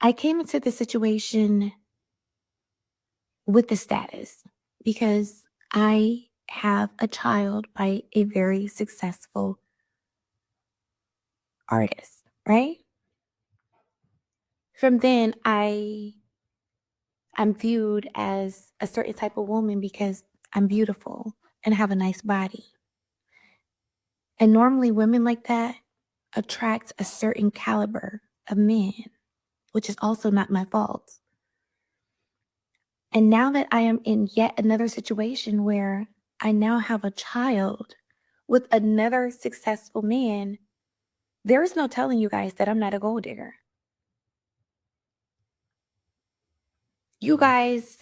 I came into the situation with the status because I have a child by a very successful artist, right? From then I'm viewed as a certain type of woman because I'm beautiful and have a nice body. And normally women like that attract a certain caliber of men, which is also not my fault. And now that I am in yet another situation where I now have a child with another successful man, there is no telling you guys that I'm not a gold digger. You guys,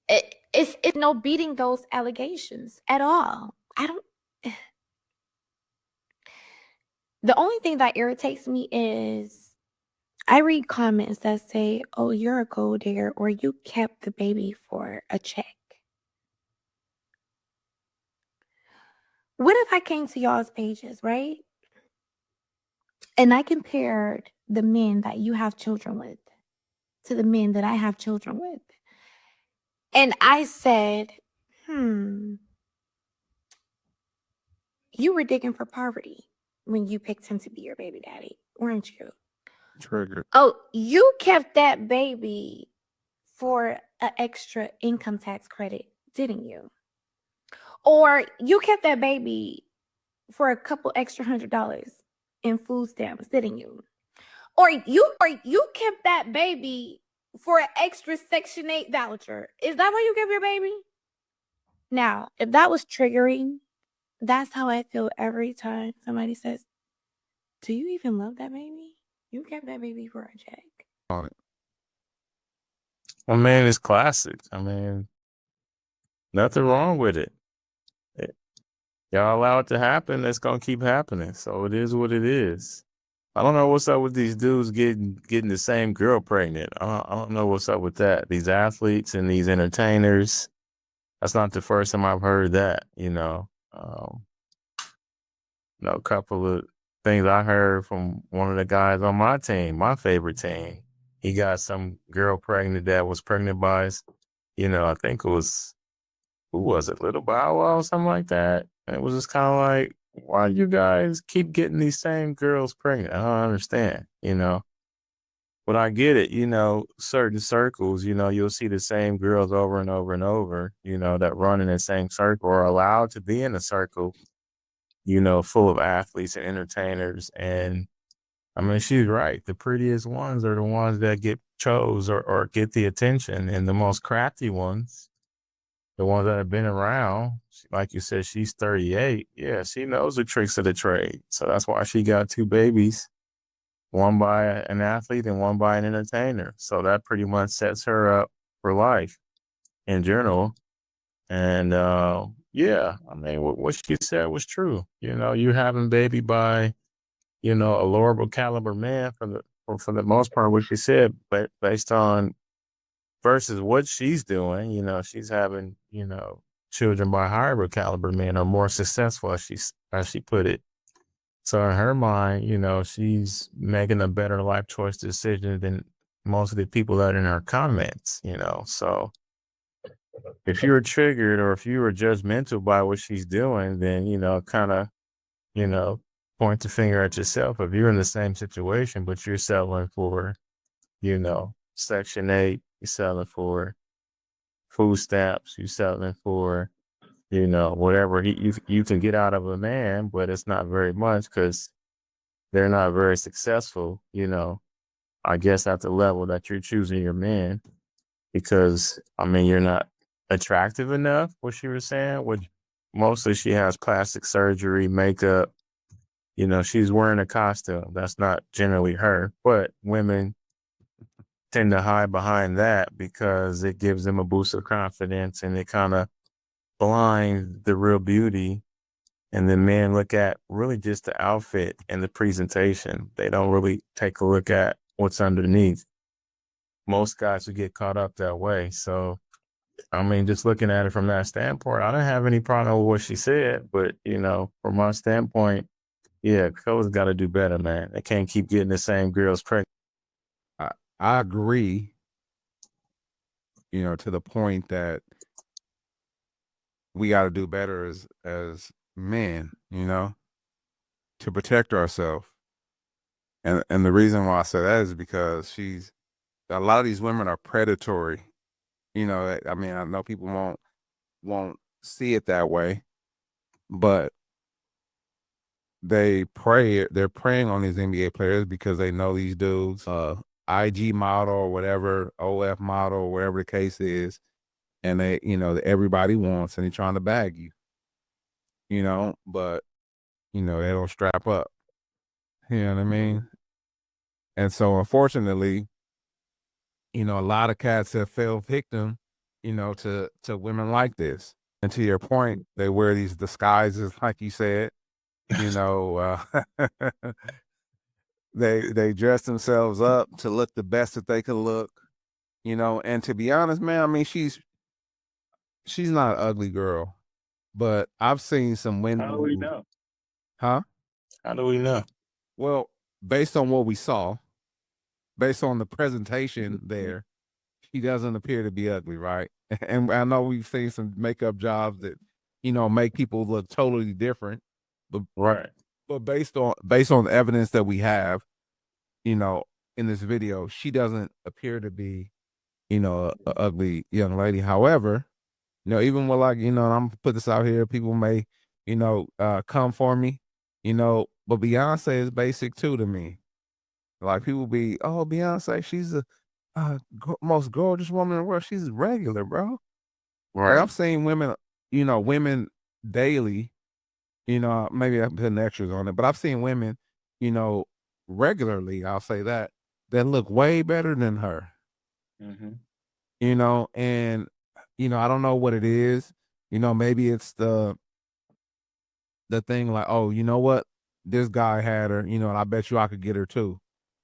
it's no beating those allegations at all. I don't. The only thing that irritates me is I read comments that say, "Oh, you're a gold digger," or "You kept the baby for a check." What if I came to y'all's pages, right? And I compared the men that you have children with to the men that I have children with. And I said, you were digging for poverty when you picked him to be your baby daddy, weren't you? Triggered. Oh, you kept that baby for an extra income tax credit, didn't you? Or you kept that baby for a couple extra $100 in food stamps, didn't you? Or you kept that baby for an extra Section 8 voucher. Is that why you kept your baby? Now, if that was triggering, that's how I feel every time somebody says, "Do you even love that baby? You kept that baby for a check." On it. Well, man, it's classic. I mean, nothing wrong with it. Y'all allow it to happen, it's gonna keep happening. So it is what it is. I don't know what's up with these dudes getting the same girl pregnant. I don't know what's up with that. These athletes and these entertainers. That's not the first time I've heard that. A couple of things I heard from one of the guys on my team, my favorite team. He got some girl pregnant that was pregnant by his, I think it was, who was it, Little Bow Wow or something like that. And it was just kind of like, why do you guys keep getting these same girls pregnant? I don't understand. But I get it, certain circles, you'll see the same girls over and over and over, that run in the same circle or are allowed to be in a circle, full of athletes and entertainers. And I mean, she's right. The prettiest ones are the ones that get chose or get the attention, and the most crafty ones, the ones that have been around, like you said, she's 38. Yeah, she knows the tricks of the trade. So that's why she got two babies, one by an athlete and one by an entertainer. So that pretty much sets her up for life in general. And yeah, I mean, what she said was true. You having baby by, a lowerable caliber man for the most part, what she said, but based on versus what she's doing, she's having, children by higher caliber men are more successful, as she put it. So in her mind, she's making a better life choice decision than most of the people that are in her comments. So if you were triggered or if you were judgmental by what she's doing, then, kind of, you know, point the finger at yourself. If you're in the same situation, but you're settling for, Section 8, you're selling for food stamps, you're selling for, whatever you can get out of a man, but it's not very much because they're not very successful, I guess at the level that you're choosing your man because, I mean, you're not attractive enough, what she was saying, which mostly she has plastic surgery, makeup, she's wearing a costume. That's not generally her, but women tend to hide behind that because it gives them a boost of confidence and it kind of blinds the real beauty. And then men look at really just the outfit and the presentation. They don't really take a look at what's underneath. Most guys would get caught up that way. So, I mean, just looking at it from that standpoint, I don't have any problem with what she said, but from my standpoint, yeah, fellas got to do better, man. They can't keep getting the same girls pregnant. I agree, to the point that we got to do better as men, to protect ourselves. And the reason why I say that is because a lot of these women are predatory. I mean, I know people won't see it that way, but they're preying on these NBA players because they know these dudes, IG model or whatever, OF model, or whatever the case is, and they, everybody wants, and they're trying to bag you, but they don't strap up. You know what I mean? And so unfortunately, a lot of cats have fell victim, to women like this. And to your point, they wear these disguises, like you said, they dress themselves up to look the best that they could look, and to be honest, man, I mean, she's not an ugly girl, but I've seen some women. How do we know? Huh? How do we know? Well, based on what we saw, based on the presentation there, she doesn't appear to be ugly, right? And I know we've seen some makeup jobs that, make people look totally different, but Right. but based on the evidence that we have, in this video, she doesn't appear to be, a ugly young lady. However, even with and I'm gonna put this out here, people may, come for me, but Beyonce is basic too to me. Like people be, oh, Beyonce, she's the most gorgeous woman in the world. She's regular, bro. Like Right. I've seen women, women daily, maybe I'm putting extras on it, but I've seen women, regularly, I'll say that look way better than her. Mm-hmm. And I don't know what it is. Maybe it's the thing like, oh, you know what? This guy had her, and I bet you I could get her too.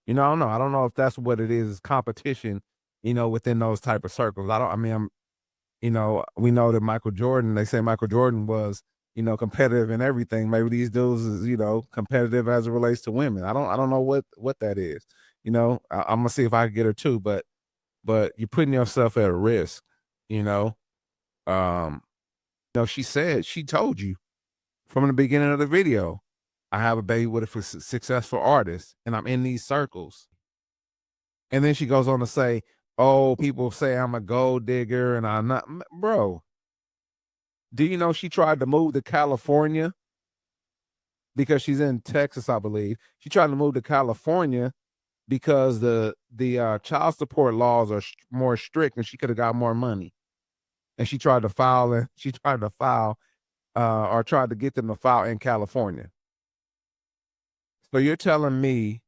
I don't know. I don't know if that's what it is, competition, within those type of circles. We know that Michael Jordan, they say Michael Jordan was, competitive in everything. Maybe these dudes is, competitive as it relates to women. I don't know what that is. I'm gonna see if I can get her too, but you're putting yourself at a risk, Um, she told you from the beginning of the video, I have a baby with a successful artist, and I'm in these circles. And then she goes on to say, oh, people say I'm a gold digger and I'm not. Bro, do you know she tried to move to California? Because she's in Texas, I believe. She tried to move to California because the child support laws are more strict and she could have got more money. And she tried to file or tried to get them to file in California. So you're telling me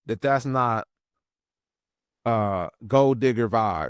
that that's not gold digger vibes.